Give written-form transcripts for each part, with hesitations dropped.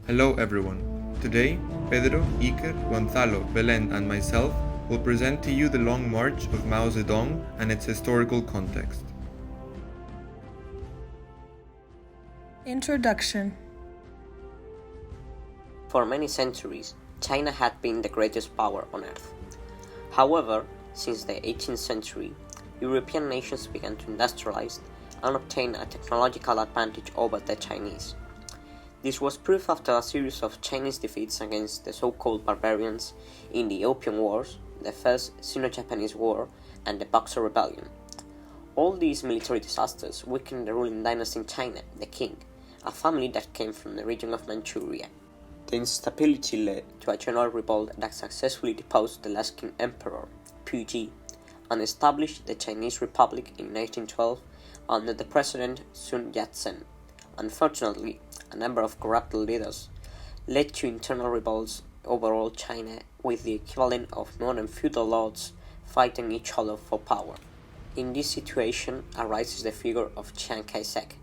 Hello everyone. Today, Pedro, Iker, Gonzalo, Belen, and myself will present to you the Long March of Mao Zedong and its historical context. Introduction. For many centuries, China had been the greatest power on earth. However, since the 18th century, European nations began to industrialize and obtain a technological advantage over the Chinese. This was proved after a series of Chinese defeats against the so-called barbarians in the Opium Wars, the First Sino-Japanese War, and the Boxer Rebellion. All these military disasters weakened the ruling dynasty in China, the Qing, a family that came from the region of Manchuria. The instability led to a general revolt that successfully deposed the last Qing Emperor, Puyi, and established the Chinese Republic in 1912 under the president Sun Yat-sen. Unfortunately, a number of corrupt leaders led to internal revolts over all China, with the equivalent of modern feudal lords fighting each other for power. In this situation arises the figure of Chiang Kai-shek,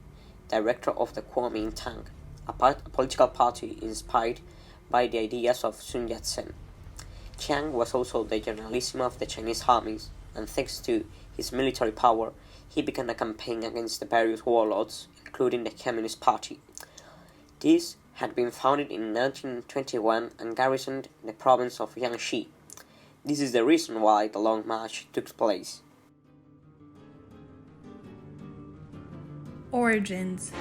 director of the Kuomintang, a political party inspired by the ideas of Sun Yat-sen. Chiang was also the generalissimo of the Chinese armies, and thanks to his military power, he began a campaign against the various warlords, including the Communist Party. This had been founded in 1921 and garrisoned the province of Jiangxi. This is the reason why the Long March took place. Origins.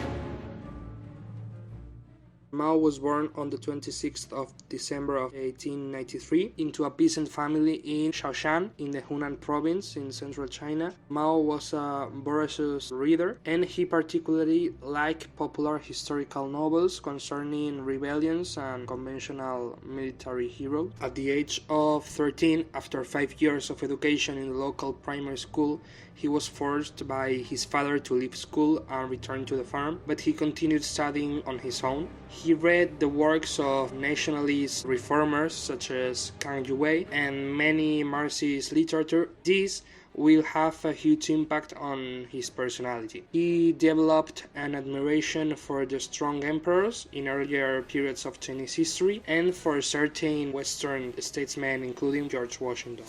Mao was born on the 26th of December of 1893 into a peasant family in Shaoshan in the Hunan province in central China. Mao was a voracious reader, and he particularly liked popular historical novels concerning rebellions and conventional military heroes. At the age of 13, after 5 years of education in the local primary school, he was forced by his father to leave school and return to the farm, but he continued studying on his own. He read the works of nationalist reformers such as Kang Youwei and many Marxist literature. This will have a huge impact on his personality. He developed an admiration for the strong emperors in earlier periods of Chinese history and for certain Western statesmen, including George Washington.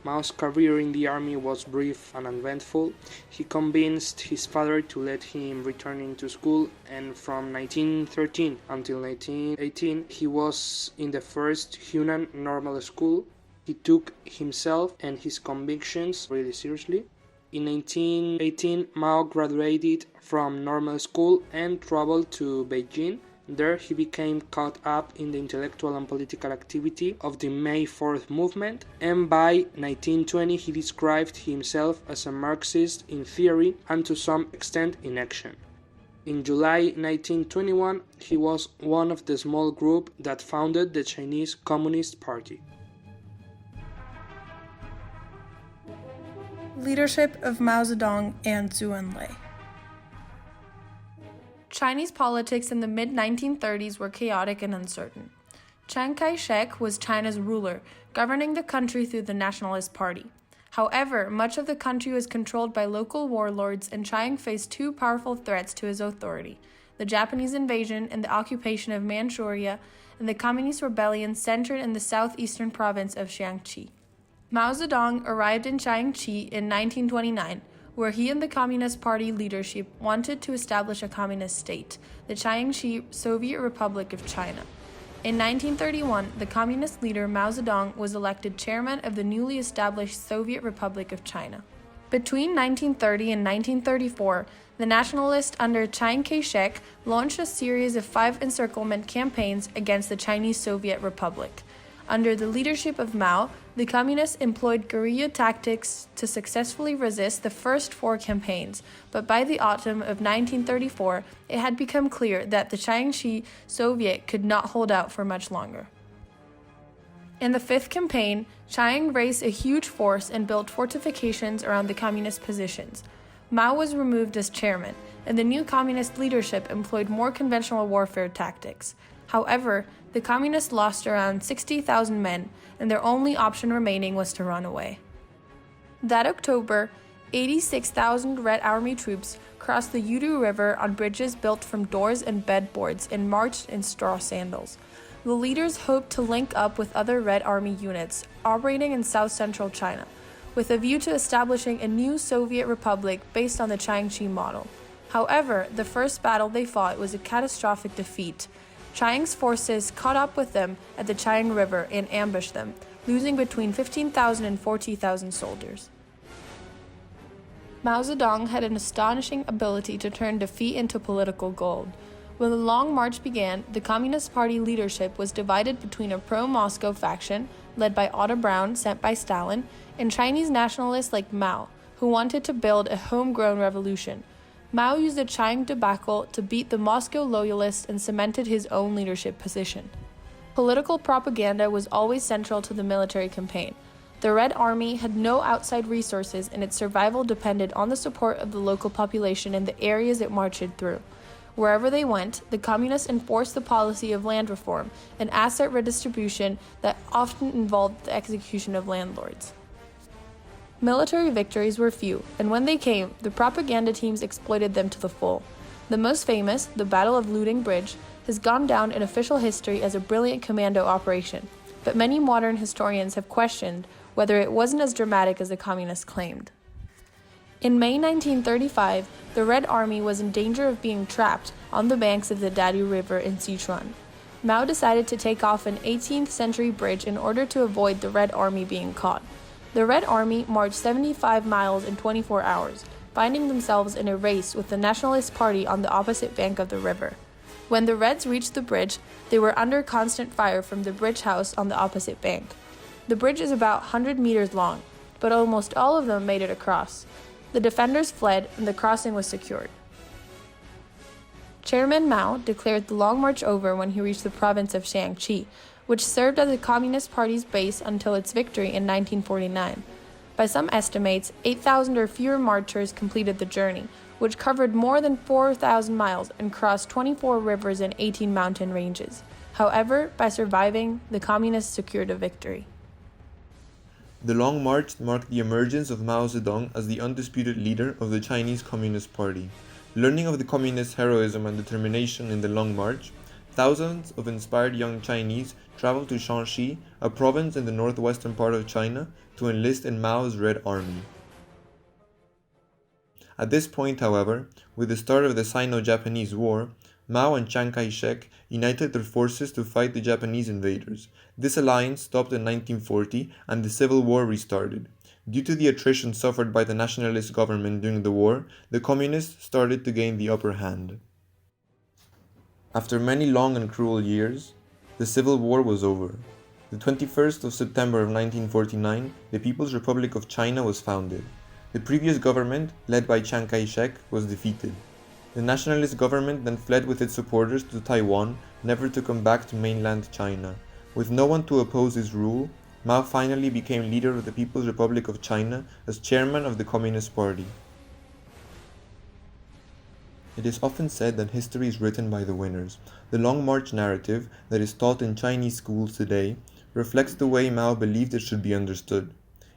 Mao's career in the army was brief and uneventful. He convinced his father to let him return to school, and from 1913 until 1918 he was in the first Hunan Normal School. He took himself and his convictions really seriously. In 1918, Mao graduated from normal school and traveled to Beijing. There he became caught up in the intellectual and political activity of the May 4th movement, and by 1920 he described himself as a Marxist in theory and to some extent in action. In July 1921, he was one of the small group that founded the Chinese Communist Party. Leadership of Mao Zedong and Zhou Enlai. Chinese politics in the mid-1930s were chaotic and uncertain. Chiang Kai-shek was China's ruler, governing the country through the Nationalist Party. However, much of the country was controlled by local warlords, and Chiang faced two powerful threats to his authority: the Japanese invasion and the occupation of Manchuria, and the Communist rebellion centered in the southeastern province of Jiangxi. Mao Zedong arrived in Jiangxi in 1929, where he and the Communist Party leadership wanted to establish a communist state, the Jiangxi Soviet Republic of China. In 1931, the communist leader Mao Zedong was elected chairman of the newly established Soviet Republic of China. Between 1930 and 1934, the nationalists under Chiang Kai-shek launched a series of 5 encirclement campaigns against the Chinese Soviet Republic. Under the leadership of Mao, the communists employed guerrilla tactics to successfully resist the first 4 campaigns, but by the autumn of 1934, it had become clear that the Jiangxi Soviet could not hold out for much longer. In the 5th campaign, Chiang raised a huge force and built fortifications around the communist positions. Mao was removed as chairman, and the new communist leadership employed more conventional warfare tactics. However, the communists lost around 60,000 men, and their only option remaining was to run away. That October, 86,000 Red Army troops crossed the Yudu River on bridges built from doors and bedboards and marched in straw sandals. The leaders hoped to link up with other Red Army units operating in south-central China, with a view to establishing a new Soviet republic based on the Jiangxi model. However, the first battle they fought was a catastrophic defeat. Chiang's forces caught up with them at the Chiang River and ambushed them, losing between 15,000 and 40,000 soldiers. Mao Zedong had an astonishing ability to turn defeat into political gold. When the Long March began, the Communist Party leadership was divided between a pro-Moscow faction, led by Otto Braun, sent by Stalin, and Chinese nationalists like Mao, who wanted to build a homegrown revolution. Mao used the Chiang debacle to beat the Moscow loyalists and cemented his own leadership position. Political propaganda was always central to the military campaign. The Red Army had no outside resources and its survival depended on the support of the local population in the areas it marched through. Wherever they went, the communists enforced the policy of land reform and asset redistribution that often involved the execution of landlords. Military victories were few, and when they came, the propaganda teams exploited them to the full. The most famous, the Battle of Luding Bridge, has gone down in official history as a brilliant commando operation, but many modern historians have questioned whether it wasn't as dramatic as the communists claimed. In May 1935, the Red Army was in danger of being trapped on the banks of the Dadu River in Sichuan. Mao decided to take off an 18th century bridge in order to avoid the Red Army being caught. The Red Army marched 75 miles in 24 hours, finding themselves in a race with the Nationalist Party on the opposite bank of the river. When the Reds reached the bridge, they were under constant fire from the bridge house on the opposite bank. The bridge is about 100 meters long, but almost all of them made it across. The defenders fled and the crossing was secured. Chairman Mao declared the Long March over when he reached the province of Shaanxi, which served as the Communist Party's base until its victory in 1949. By some estimates, 8,000 or fewer marchers completed the journey, which covered more than 4,000 miles and crossed 24 rivers and 18 mountain ranges. However, by surviving, the Communists secured a victory. The Long March marked the emergence of Mao Zedong as the undisputed leader of the Chinese Communist Party. Learning of the communist heroism and determination in the Long March, thousands of inspired young Chinese traveled to Shaanxi, a province in the northwestern part of China, to enlist in Mao's Red Army. At this point, however, with the start of the Sino-Japanese War, Mao and Chiang Kai-shek united their forces to fight the Japanese invaders. This alliance stopped in 1940 and the Civil War restarted. Due to the attrition suffered by the nationalist government during the war, the communists started to gain the upper hand. After many long and cruel years, the Civil War was over. The 21st of September of 1949, the People's Republic of China was founded. The previous government, led by Chiang Kai-shek, was defeated. The nationalist government then fled with its supporters to Taiwan, never to come back to mainland China. With no one to oppose his rule, Mao finally became leader of the People's Republic of China as chairman of the Communist Party. It is often said that history is written by the winners. The Long March narrative that is taught in Chinese schools today reflects the way Mao believed it should be understood.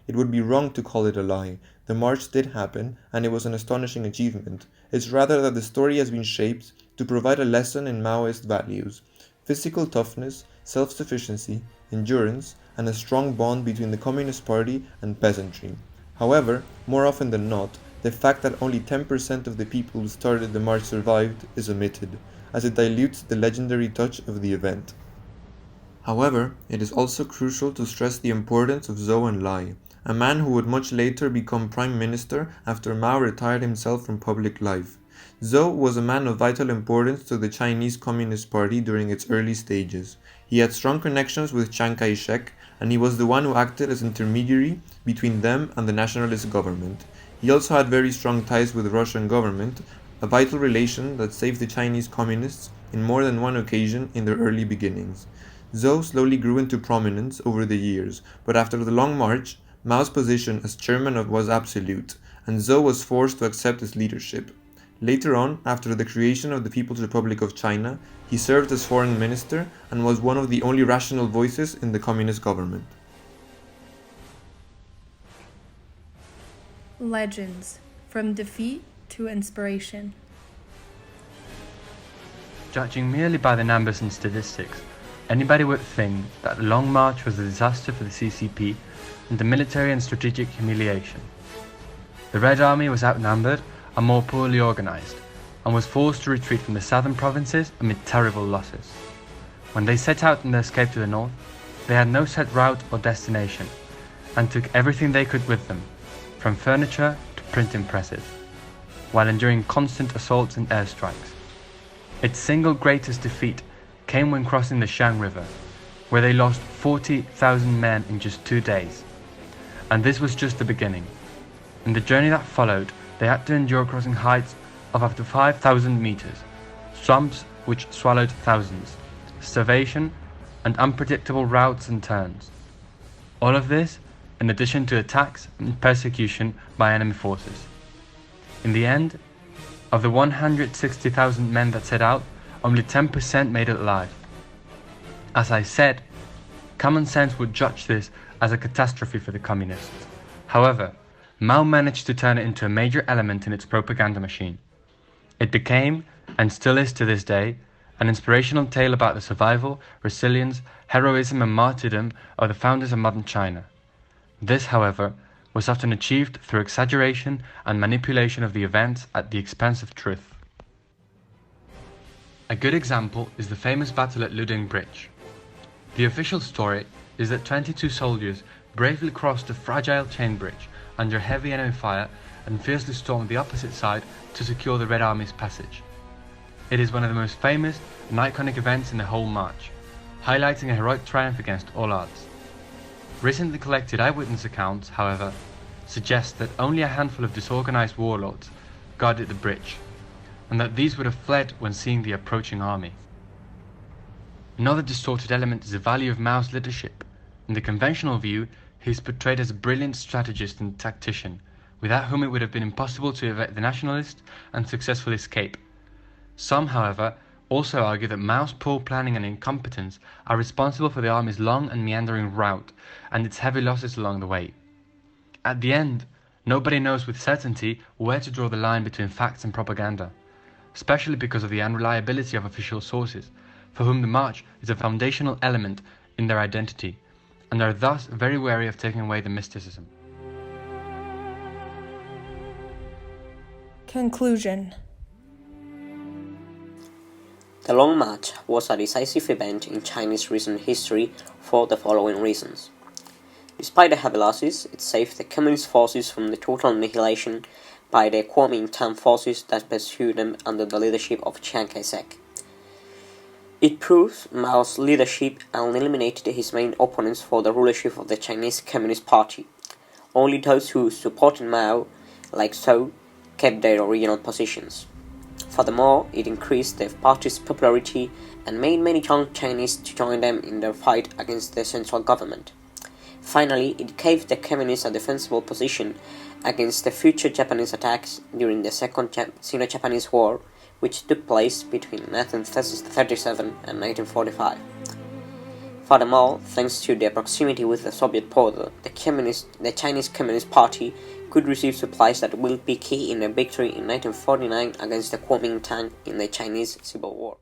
It would be wrong to call it a lie. The march did happen, and it was an astonishing achievement. It's rather that the story has been shaped to provide a lesson in Maoist values: physical toughness, self-sufficiency, endurance, and a strong bond between the Communist Party and peasantry. However, more often than not, the fact that only 10% of the people who started the march survived is omitted, as it dilutes the legendary touch of the event. However, it is also crucial to stress the importance of Zhou Enlai, a man who would much later become prime minister after Mao retired himself from public life. Zhou was a man of vital importance to the Chinese Communist Party during its early stages. He had strong connections with Chiang Kai-shek, and he was the one who acted as intermediary between them and the nationalist government. He also had very strong ties with the Russian government, a vital relation that saved the Chinese communists in more than one occasion in their early beginnings. Zhou slowly grew into prominence over the years, but after the Long March, Mao's position as chairman was absolute, and Zhou was forced to accept his leadership. Later on, after the creation of the People's Republic of China, he served as foreign minister and was one of the only rational voices in the communist government. Legends. From defeat to inspiration. Judging merely by the numbers and statistics, anybody would think that the Long March was a disaster for the CCP and a military and strategic humiliation. The Red Army was outnumbered and more poorly organized, and was forced to retreat from the southern provinces amid terrible losses. When they set out on their escape to the north, they had no set route or destination, and took everything they could with them, from furniture to printing presses, while enduring constant assaults and airstrikes. Its single greatest defeat came when crossing the Shan River, where they lost 40,000 men in just 2 days. And this was just the beginning. In the journey that followed, they had to endure crossing heights of up to 5,000 meters, swamps which swallowed thousands, starvation, and unpredictable routes and turns. All of this in addition to attacks and persecution by enemy forces. In the end, of the 160,000 men that set out, only 10% made it alive. As I said, common sense would judge this as a catastrophe for the communists. However, Mao managed to turn it into a major element in its propaganda machine. It became, and still is to this day, an inspirational tale about the survival, resilience, heroism and martyrdom of the founders of modern China. This, however, was often achieved through exaggeration and manipulation of the events at the expense of truth. A good example is the famous battle at Luding Bridge. The official story is that 22 soldiers bravely crossed a fragile chain bridge under heavy enemy fire and fiercely stormed the opposite side to secure the Red Army's passage. It is one of the most famous and iconic events in the whole march, highlighting a heroic triumph against all odds. Recently collected eyewitness accounts, however, suggest that only a handful of disorganized warlords guarded the bridge, and that these would have fled when seeing the approaching army. Another distorted element is the value of Mao's leadership. In the conventional view, he is portrayed as a brilliant strategist and tactician, without whom it would have been impossible to evade the nationalists and successfully escape. Some, however, also argue that Mao's poor planning and incompetence are responsible for the army's long and meandering route and its heavy losses along the way. At the end, nobody knows with certainty where to draw the line between facts and propaganda, especially because of the unreliability of official sources, for whom the march is a foundational element in their identity, and are thus very wary of taking away the mysticism. Conclusion. The Long March was a decisive event in Chinese recent history for the following reasons. Despite the heavy losses, it saved the Communist forces from the total annihilation by the Kuomintang forces that pursued them under the leadership of Chiang Kai-shek. It proved Mao's leadership and eliminated his main opponents for the rulership of the Chinese Communist Party. Only those who supported Mao, like Zhou, kept their original positions. Furthermore, it increased the party's popularity and made many young Chinese to join them in their fight against the central government. Finally, it gave the communists a defensible position against the future Japanese attacks during the Second Sino-Japanese War, which took place between 1937 and 1945. Furthermore, thanks to their proximity with the Soviet border, the Chinese Communist Party could receive supplies that will be key in their victory in 1949 against the Kuomintang in the Chinese Civil War.